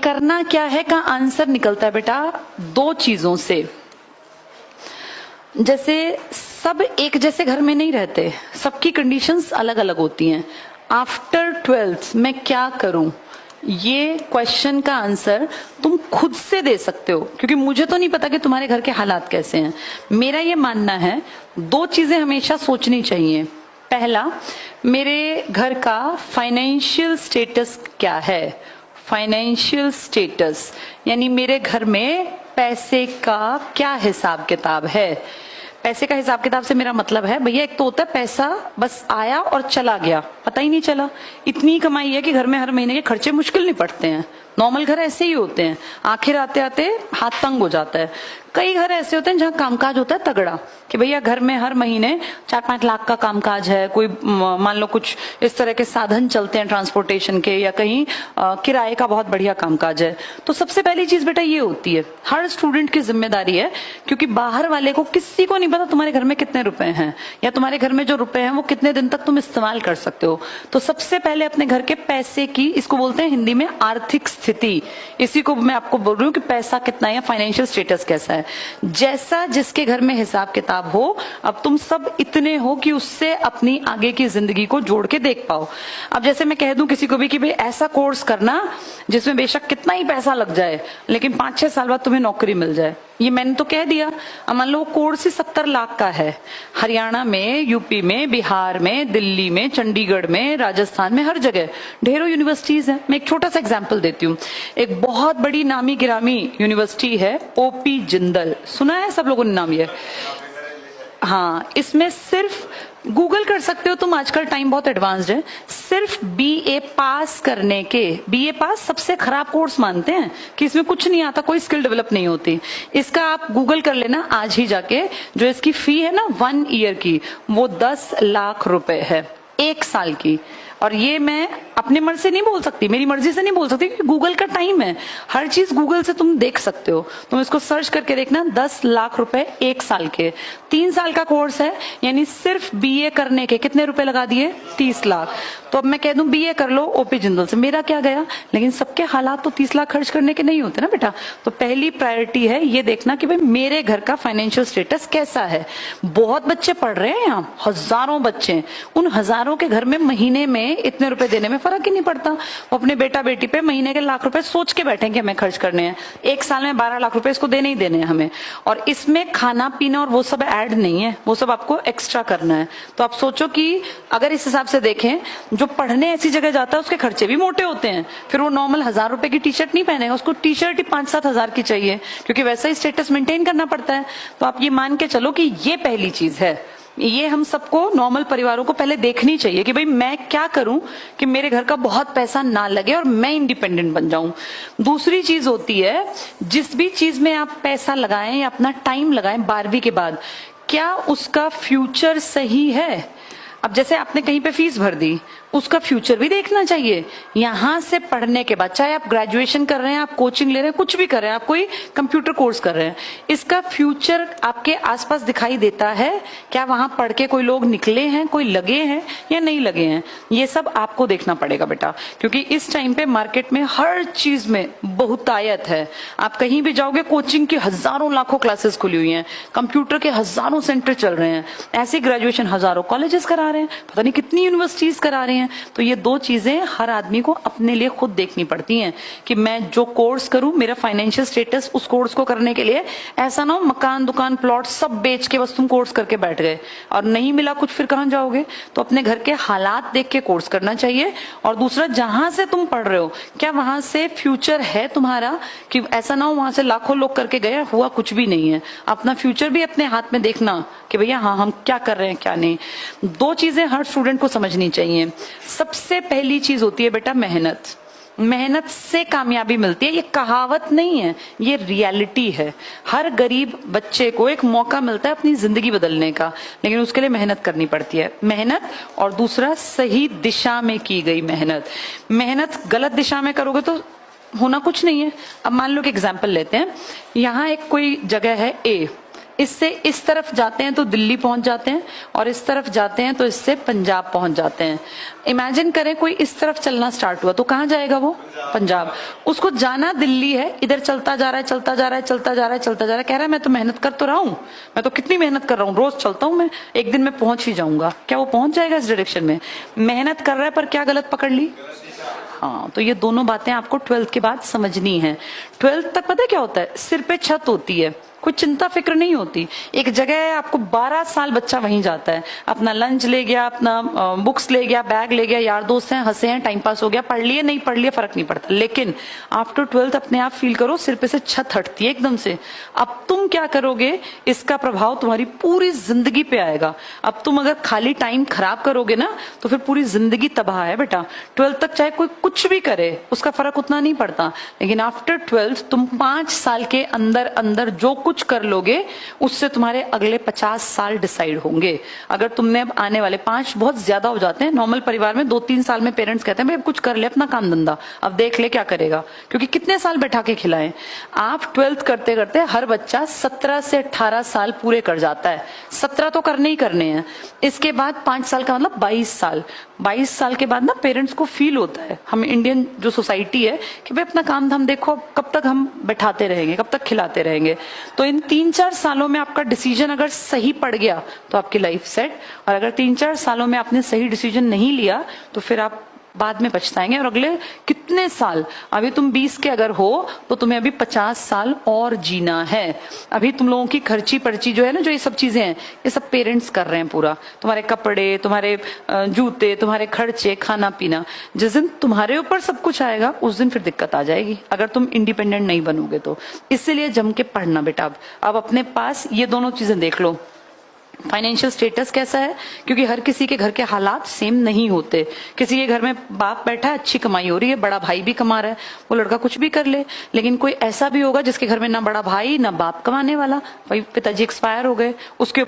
करना क्या है का आंसर निकलता है बेटा दो चीजों से। जैसे सब एक जैसे घर में नहीं रहते, सबकी कंडीशंस अलग अलग होती हैं। आफ्टर 12th मैं क्या करूं, ये क्वेश्चन का आंसर तुम खुद से दे सकते हो, क्योंकि मुझे तो नहीं पता कि तुम्हारे घर के हालात कैसे हैं। मेरा ये मानना है दो चीजें हमेशा सोचनी चाहिए। पहला, मेरे घर का फाइनेंशियल स्टेटस क्या है। फाइनेंशियल स्टेटस यानी मेरे घर में पैसे का क्या हिसाब किताब है। पैसे का हिसाब किताब से मेरा मतलब है भैया, एक तो होता है पैसा बस आया और चला गया, पता ही नहीं चला। इतनी कमाई है कि घर में हर महीने के खर्चे मुश्किल नहीं पड़ते हैं। नॉर्मल घर ऐसे ही होते हैं, आखिर आते आते हाथ तंग हो जाता है। कई घर ऐसे होते हैं जहाँ कामकाज होता है तगड़ा, कि भैया घर में हर महीने 4-5 लाख का कामकाज है। कोई मान लो कुछ इस तरह के साधन चलते हैं ट्रांसपोर्टेशन के, या कहीं किराए का बहुत बढ़िया कामकाज है। तो सबसे पहली चीज बेटा ये होती है, हर स्टूडेंट की जिम्मेदारी है, क्योंकि बाहर वाले को किसी को नहीं पता तुम्हारे घर में कितने रुपए हैं, या तुम्हारे घर में जो रुपए हैं वो कितने दिन तक तुम इस्तेमाल कर सकते हो। तो सबसे पहले अपने घर के पैसे की, इसको बोलते हैं हिंदी में आर्थिक स्थिति, इसी को मैं आपको बोल रही हूँ कि पैसा कितना है या फाइनेंशियल स्टेटस कैसा है। जैसा जिसके घर में हिसाब किताब हो, अब तुम सब इतने हो कि उससे अपनी आगे की जिंदगी को जोड़ के देख पाओ। अब जैसे मैं कह दूं किसी को भी कि भाई ऐसा कोर्स करना जिसमें बेशक कितना ही पैसा लग जाए लेकिन 5-6 साल बाद तुम्हें नौकरी मिल जाए, ये मैंने तो कह दिया। अब मान लो कोर्स ही 70 लाख का है, हरियाणा में, यूपी में, बिहार में, दिल्ली में, चंडीगढ़ में, राजस्थान में, हर जगह ढेरों यूनिवर्सिटीज हैं। मैं एक छोटा सा एग्जांपल देती हूँ। एक बहुत बड़ी नामी गिरामी यूनिवर्सिटी है ओपी जिंदल, सुना है सब लोगों ने नाम ये? हाँ, इसमें सिर्फ गूगल कर सकते हो तुम, आजकल टाइम बहुत एडवांस्ड है। सिर्फ बीए पास करने के, बीए पास सबसे खराब कोर्स मानते हैं कि इसमें कुछ नहीं आता, कोई स्किल डेवलप नहीं होती। इसका आप गूगल कर लेना आज ही जाके, जो इसकी फी है ना 1 ईयर की, वो 10 लाख रुपए है 1 साल की। और ये मैं अपने मर्जी से नहीं बोल सकती, मेरी मर्जी से नहीं बोल सकती, क्योंकि गूगल का टाइम है, हर चीज गूगल से तुम देख सकते हो। तुम इसको सर्च करके देखना, 10 लाख रुपए 1 साल के। 3 साल का कोर्स है, यानी सिर्फ बीए करने के कितने रुपए लगा दिए? 30 लाख। तो अब मैं कह दूं बीए कर लो ओपी जिंदल से, मेरा क्या गया? लेकिन सबके हालात तो 30 लाख खर्च करने के नहीं होते ना बेटा। तो पहली प्रायोरिटी है ये देखना कि भाई मेरे घर का फाइनेंशियल स्टेटस कैसा है। बहुत बच्चे पढ़ रहे हैं यहाँ, हजारों बच्चे, उन हजारों के घर में महीने में इतने रुपए देने में फर्क ही नहीं पड़ता। वो अपने बेटा बेटी पे महीने के लाख रुपए सोच के बैठे कि हमें खर्च करने हैं, 1 साल में 12 लाख रुपए इसको देने ही देने हैं हमें। और इसमें खाना पीना और वो सब ऐड नहीं है, वो सब आपको एक्स्ट्रा करना है। तो आप सोचो कि अगर इस हिसाब से देखें, जो पढ़ने ऐसी जगह जाता है उसके खर्चे भी मोटे होते हैं। फिर वो नॉर्मल 1000 रुपए की टी शर्ट नहीं पहनेगा, उसको टी शर्ट ही 5-7 हजार की चाहिए, क्योंकि वैसा ही स्टेटस मेंटेन करना पड़ता है। तो आप ये मान के चलो कि ये पहली चीज है। ये हम सबको, नॉर्मल परिवारों को पहले देखनी चाहिए कि भाई मैं क्या करूं कि मेरे घर का बहुत पैसा ना लगे और मैं इंडिपेंडेंट बन जाऊं। दूसरी चीज होती है, जिस भी चीज में आप पैसा लगाएं या अपना टाइम लगाएं 12वीं के बाद, क्या उसका फ्यूचर सही है? अब जैसे आपने कहीं पे फीस भर दी, उसका फ्यूचर भी देखना चाहिए। यहां से पढ़ने के बाद, चाहे आप ग्रेजुएशन कर रहे हैं, आप कोचिंग ले रहे हैं, कुछ भी कर रहे हैं, आप कोई कंप्यूटर कोर्स कर रहे हैं, इसका फ्यूचर आपके आसपास दिखाई देता है? क्या वहां पढ़ के कोई लोग निकले हैं, कोई लगे हैं या नहीं लगे हैं? ये सब आपको देखना पड़ेगा बेटा, क्योंकि इस टाइम पे मार्केट में हर चीज में बहुतायत है। आप कहीं भी जाओगे, कोचिंग की हजारों लाखों क्लासेस खुली हुई हैं, कंप्यूटर के हजारों सेंटर चल रहे हैं, ऐसे ग्रेजुएशन हजारों कॉलेजेस करा रहे हैं, पता नहीं कितनी यूनिवर्सिटीज करा रहे हैं। तो ये दो चीजें हर आदमी को अपने लिए खुद देखनी पड़ती हैं कि मैं जो कोर्स करूं, मेरा फाइनेंशियल स्टेटस उस कोर्स को करने के लिए ऐसा ना हो मकान दुकान प्लॉट सब बेच के बस तुम कोर्स करके बैठ गए और नहीं मिला कुछ, फिर कहां जाओगे? तो अपने घर के हालात देख के कोर्स करना चाहिए। और दूसरा, जहां से तुम पढ़ रहे हो, क्या वहां से फ्यूचर है तुम्हारा? कि ऐसा ना हो वहां से लाखों लोग करके गए, हुआ कुछ भी नहीं है। अपना फ्यूचर भी अपने हाथ में देखना कि भैया हाँ हम क्या कर रहे हैं क्या नहीं। दो चीजें हर स्टूडेंट को समझनी चाहिए। सबसे पहली चीज होती है बेटा मेहनत। मेहनत से कामयाबी मिलती है, ये कहावत नहीं है, ये रियलिटी है। हर गरीब बच्चे को एक मौका मिलता है अपनी जिंदगी बदलने का, लेकिन उसके लिए मेहनत करनी पड़ती है। मेहनत, और दूसरा सही दिशा में की गई मेहनत। मेहनत गलत दिशा में करोगे तो होना कुछ नहीं है। अब मान लो कि एग्जाम्पल लेते हैं, यहाँ एक कोई जगह है ए इससे इस तरफ जाते हैं तो दिल्ली पहुंच जाते हैं, और इस तरफ जाते हैं तो इससे पंजाब पहुंच जाते हैं। इमेजिन करें कोई इस तरफ चलना स्टार्ट हुआ तो कहां जाएगा वो? पंजाब। उसको जाना दिल्ली है, इधर चलता जा रहा है, चलता जा रहा है, चलता जा रहा है, चलता जा रहा है, कह रहा है मैं तो मेहनत कर तो रहा हूं, मैं तो कितनी मेहनत कर रहा हूं, रोज चलता हूं मैं, एक दिन मैं पहुंच ही जाऊंगा। क्या वो पहुंच जाएगा इस डायरेक्शन में? मेहनत कर रहा है पर क्या गलत पकड़ ली? हाँ, तो ये दोनों बातें आपको 12th के बाद समझनी है। 12th तक पता है क्या होता है? सिर पे छत होती है, कोई चिंता फिक्र नहीं होती। एक जगह है, आपको 12 साल बच्चा वहीं जाता है, अपना लंच ले गया, अपना बुक्स ले गया, बैग ले गया, यार दोस्त हैं, हंसे हैं, टाइम पास हो गया, पढ़ लिए नहीं पढ़ लिए फर्क नहीं पड़ता। लेकिन आफ्टर 12th अपने आप फील करो सिर पे से छत हटती है एकदम से। अब तुम क्या करोगे, इसका प्रभाव तुम्हारी पूरी जिंदगी पे आएगा। अब तुम अगर खाली टाइम खराब करोगे ना तो फिर पूरी जिंदगी तबाह है बेटा। 12th तक चाहे कोई कुछ भी करे उसका फर्क उतना नहीं पड़ता, लेकिन आफ्टर 12th तुम 5 साल के अंदर अंदर जो कुछ कर लोगे उससे तुम्हारे अगले 50 साल डिसाइड होंगे। अगर तुमने अब आने वाले 5 बहुत ज्यादा हो जाते हैं नॉर्मल परिवार में, 2-3 साल में पेरेंट्स कहते हैं भाई अब कुछ कर ले अपना काम धंधा, अब देख ले क्या करेगा, क्योंकि कितने साल बैठा के खिलाएं। आप 12th करते करते हर बच्चा 17 से 18 साल पूरे कर जाता है। 17 तो करने ही करने हैं, इसके बाद 5 साल का मतलब 22 साल। 22 साल के बाद ना पेरेंट्स को फील होता है, हम इंडियन जो सोसाइटी है, कि भाई अपना काम धाम देखो, कब तक हम बैठाते रहेंगे, कब तक खिलाते रहेंगे। तो इन 3-4 सालों में आपका डिसीजन अगर सही पड़ गया तो आपकी लाइफ सेट, और अगर 3-4 सालों में आपने सही डिसीजन नहीं लिया तो फिर आप बाद में पछताएंगे। और अगले कितने साल, अभी तुम 20 के अगर हो तो तुम्हें अभी 50 साल और जीना है। अभी तुम लोगों की खर्ची पर्ची जो है ना, जो ये सब चीजें हैं, ये सब पेरेंट्स कर रहे हैं पूरा, तुम्हारे कपड़े, तुम्हारे जूते, तुम्हारे खर्चे, खाना पीना। जिस दिन तुम्हारे ऊपर सब कुछ आएगा उस दिन फिर दिक्कत आ जाएगी, अगर तुम इंडिपेंडेंट नहीं बनोगे तो। इसीलिए जम के पढ़ना बेटा। अब अपने पास ये दोनों चीजें देख लो, फाइनेंशियल स्टेटस कैसा है, क्योंकि हर किसी के घर के हालात सेम नहीं होते। किसी के घर में बाप बैठा है, अच्छी कमाई हो रही है, बड़ा भाई भी कमा रहा है, वो लड़का कुछ भी कर ले। लेकिन कोई ऐसा भी होगा जिसके घर में ना बड़ा भाई ना बाप कमाने वाला, भाई पिताजी एक्सपायर हो गए, उसके